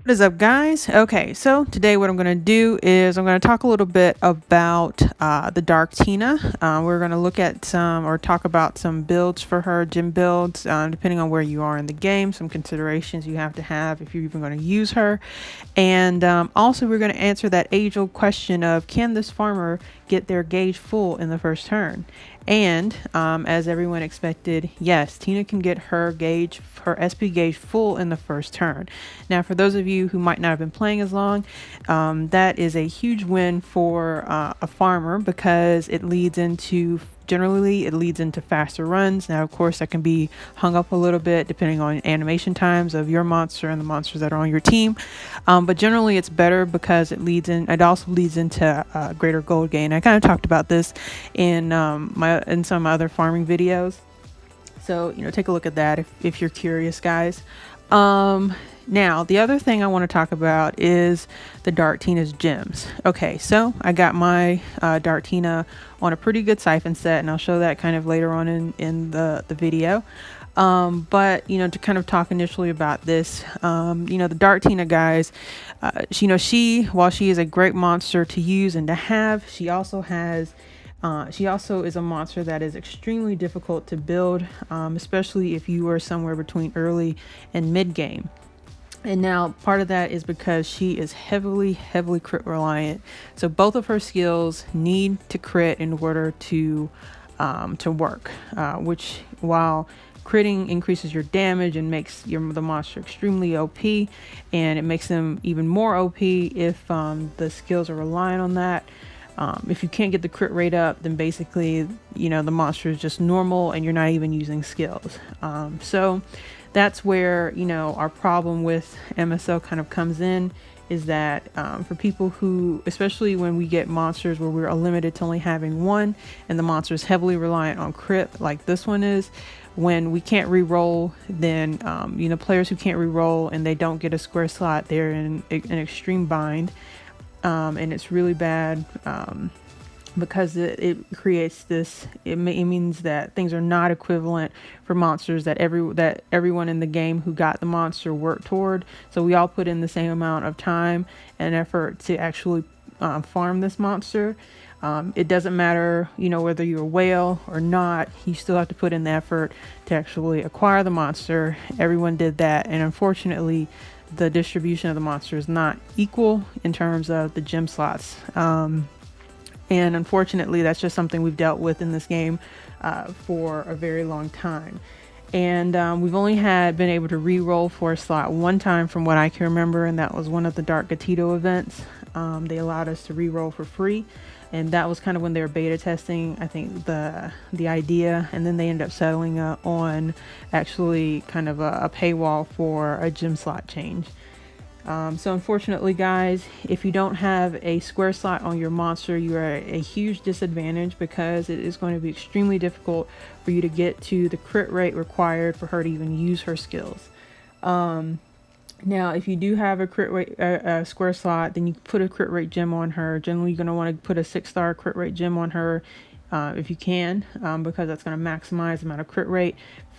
What is up, guys? Okay, so today what I'm going to do is I'm going to talk a little bit about the Dark Tina. We're going to look at some or talk about some builds for her, gym builds, depending on where you are in the game, some considerations you have to have if you're even going to use her. And also we're going to answer that age-old question of, can this farmer get their gauge full in the first turn? And as everyone expected, yes, Tina can get her gauge, her SP gauge full in the first turn. Now, for those of you who might not have been playing as long, that is a huge win for a farmer because it leads into faster runs. Now, of course, that can be hung up a little bit depending on animation times of your monster and the monsters that are on your team. But generally, it's better because it also leads into greater gold gain. I kind of talked about this in some of my other farming videos. So, take a look at that if you're curious, guys. Now, the other thing I want to talk about is the Dark Tina's gems. Okay, so I got my Dark Tina on a pretty good siphon set, and I'll show that kind of later on in the video. But, to kind of talk initially about this, the Dark Tina, guys, while she is a great monster to use and to have, she also is a monster that is extremely difficult to build, especially if you are somewhere between early and mid game. And now part of that is because she is heavily crit reliant. So both of her skills need to crit in order to work, which, while critting increases your damage and makes the monster extremely OP, and it makes them even more OP if the skills are reliant on that. If you can't get the crit rate up, then basically, the monster is just normal and you're not even using skills. So that's where, our problem with MSL kind of comes in, is that for people who, especially when we get monsters where we're limited to only having one and the monster is heavily reliant on crit like this one is, when we can't re-roll, then, players who can't re-roll and they don't get a square slot, they're in an extreme bind. And it's really bad because it creates this. It means that things are not equivalent for monsters that everyone in the game who got the monster worked toward. So we all put in the same amount of time and effort to actually farm this monster. It doesn't matter, whether you're a whale or not. You still have to put in the effort to actually acquire the monster. Everyone did that, and unfortunately, the distribution of the monster is not equal in terms of the gem slots. And unfortunately, that's just something we've dealt with in this game for a very long time. And we've only been able to re-roll for a slot one time from what I can remember, and that was one of the Dark Gatito events. They allowed us to re-roll for free, and that was kind of when they were beta testing, I think, the idea, and then they ended up settling on actually kind of a paywall for a gem slot change. So unfortunately, guys, if you don't have a square slot on your monster, you are at a huge disadvantage because it is going to be extremely difficult for you to get to the crit rate required for her to even use her skills. Now, if you do have a square slot, then you put a crit rate gem on her. Generally, you're going to want to put a 6-star crit rate gem on her if you can, because that's going to maximize the amount of crit rate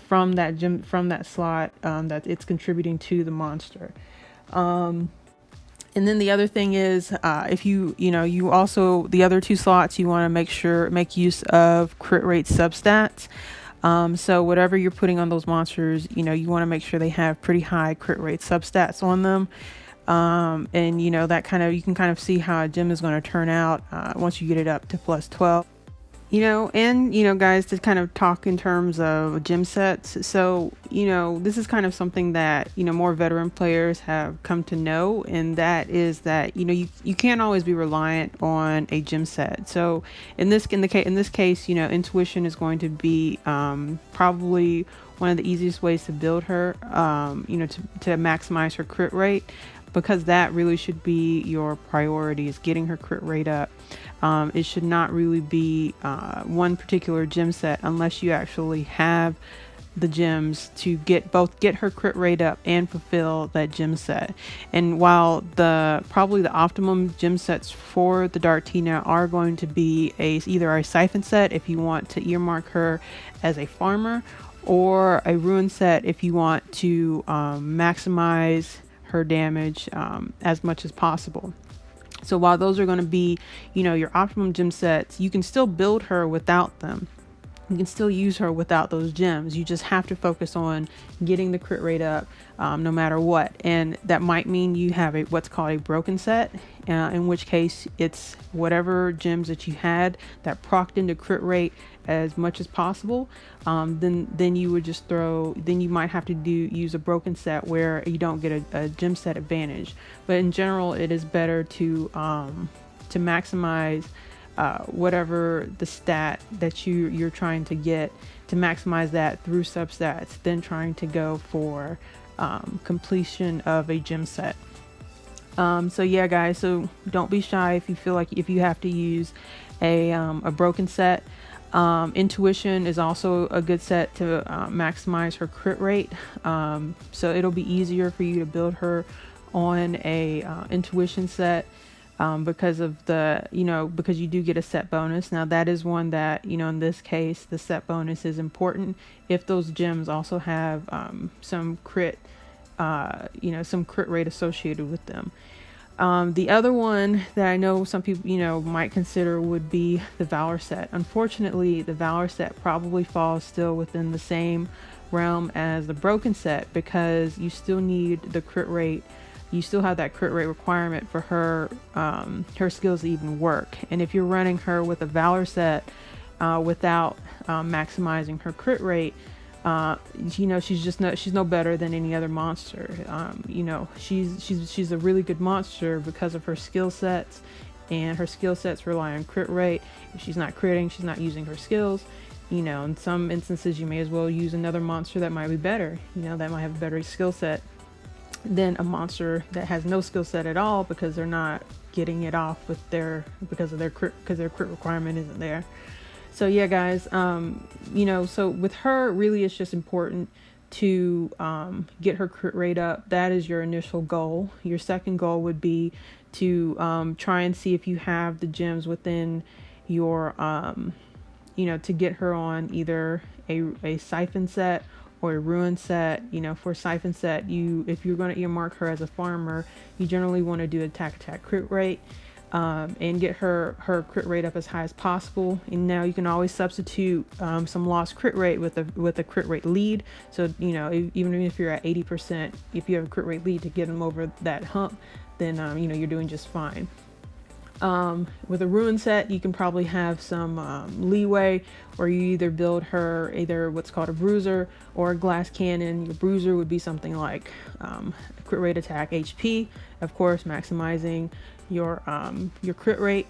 from that slot that it's contributing to the monster. And then the other thing is, if you also, the other 2 slots, you want to make use of crit rate substats. So whatever you're putting on those monsters, you want to make sure they have pretty high crit rate substats on them. And that you can kind of see how a gem is going to turn out once you get it up to +12. Guys, to kind of talk in terms of gem sets. So, this is kind of something that, more veteran players have come to know. And that is that, you can't always be reliant on a gem set. So in this case, intuition is going to be probably one of the easiest ways to build her, to maximize her crit rate, because that really should be your priority, is getting her crit rate up. It should not really be one particular gem set unless you actually have the gems to get her crit rate up and fulfill that gem set. And while probably the optimum gem sets for the Dark Tina are going to be either a siphon set if you want to earmark her as a farmer, or a ruin set if you want to maximize her damage as much as possible. So while those are going to be, you know, your optimum gem sets, you can still build her without them. You can still use her without those gems. You just have to focus on getting the crit rate up no matter what. And that might mean you have a what's called a broken set, in which case it's whatever gems that you had that procced into crit rate as much as possible. Then you would just then you might have to use a broken set where you don't get a gem set advantage. But in general, it is better to maximize whatever the stat that you're trying to get, to maximize that through substats, then trying to go for completion of a gem set. So yeah, guys, so don't be shy if you feel like if you have to use a broken set. Intuition is also a good set to maximize her crit rate. So it'll be easier for you to build her on a intuition set. Because of because you do get a set bonus. Now that is one that, you know, in this case, the set bonus is important if those gems also have some crit rate associated with them. The other one that I know some people, you know, might consider would be the Valor Set. Unfortunately, the Valor Set probably falls still within the same realm as the broken set, because you still need the crit rate. You still have that crit rate requirement for her skills to even work. And if you're running her with a Valor Set without maximizing her crit rate, you know, she's no better than any other monster. You know, she's a really good monster because of her skill sets, and her skill sets rely on crit rate. If she's not critting, she's not using her skills. You know, in some instances, you may as well use another monster that might be better. You know, that might have a better skill set than a monster that has no skill set at all, because they're not getting it off with because their crit requirement isn't there. So yeah, guys, you know, so with her, really it's just important to get her crit rate up. That is your initial goal. Your second goal would be to try and see if you have the gems within your you know, to get her on either a siphon set or a ruin set. You know, for siphon set, if you're going to earmark her as a farmer, you generally want to do attack crit rate, and get her crit rate up as high as possible. And now you can always substitute some lost crit rate with a crit rate lead. So, you know, even if you're at 80%, if you have a crit rate lead to get them over that hump, then you know, you're doing just fine. With a ruin set, you can probably have some leeway, where you either build her either what's called a bruiser or a glass cannon. Your bruiser would be something like crit rate, attack, HP, of course, maximizing your crit rate,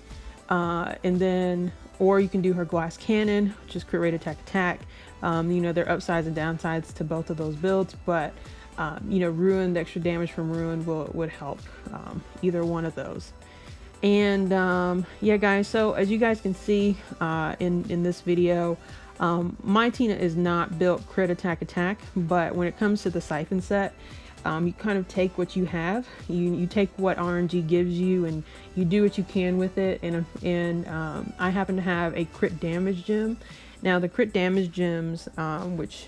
and then, or you can do her glass cannon, which is crit rate, attack. You know, there are upsides and downsides to both of those builds, but you know, ruin, the extra damage from ruin would help either one of those. And yeah, guys, so as you guys can see in this video, my Tina is not built crit attack, but when it comes to the siphon set, you kind of take what you have, you take what RNG gives you, and you do what you can with it. And I happen to have a crit damage gem. Now the crit damage gems, which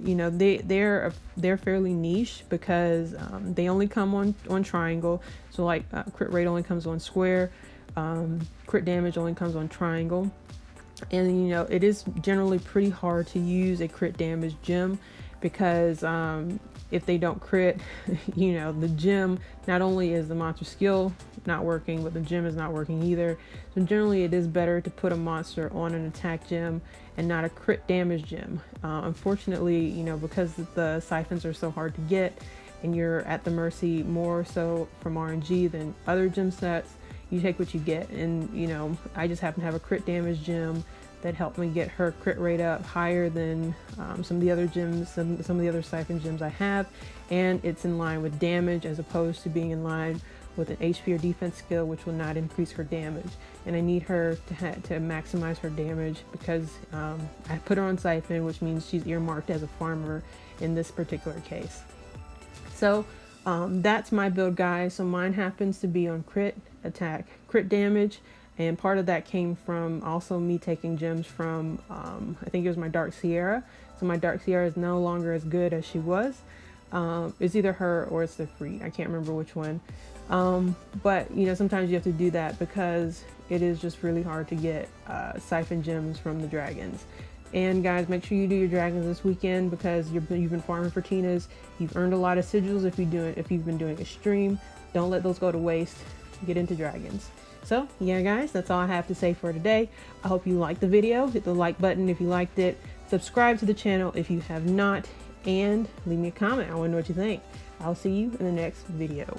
you know, they're fairly niche, because they only come on triangle. So like crit rate only comes on square, crit damage only comes on triangle. And you know, it is generally pretty hard to use a crit damage gem, because if they don't crit, you know, the gem, not only is the monster skill not working, but the gem is not working either. So generally it is better to put a monster on an attack gem and not a crit damage gem. Unfortunately, you know, because the siphons are so hard to get, and you're at the mercy more so from RNG than other gem sets, you take what you get. And you know, I just happen to have a crit damage gem that helped me get her crit rate up higher than some of the other gems, some of the other siphon gems I have, and it's in line with damage as opposed to being in line with an HP or defense skill, which will not increase her damage. And I need her to maximize her damage, because I put her on siphon, which means she's earmarked as a farmer in this particular case. So that's my build, guys. So mine happens to be on crit, attack, crit damage. And part of that came from also me taking gems from, I think it was my Dark Sierra. So my Dark Sierra is no longer as good as she was. It's either her or it's the Freed. I can't remember which one. But you know, sometimes you have to do that because it is just really hard to get siphon gems from the dragons. And guys, make sure you do your dragons this weekend because you've been farming for Tinas. You've earned a lot of sigils if you've been doing a stream. Don't let those go to waste. Get into dragons. So yeah guys, that's all I have to say for today. I hope you liked the video. Hit the like button if you liked it. Subscribe to the channel if you have not, and leave me a comment. I want to know what you think. I'll see you in the next video.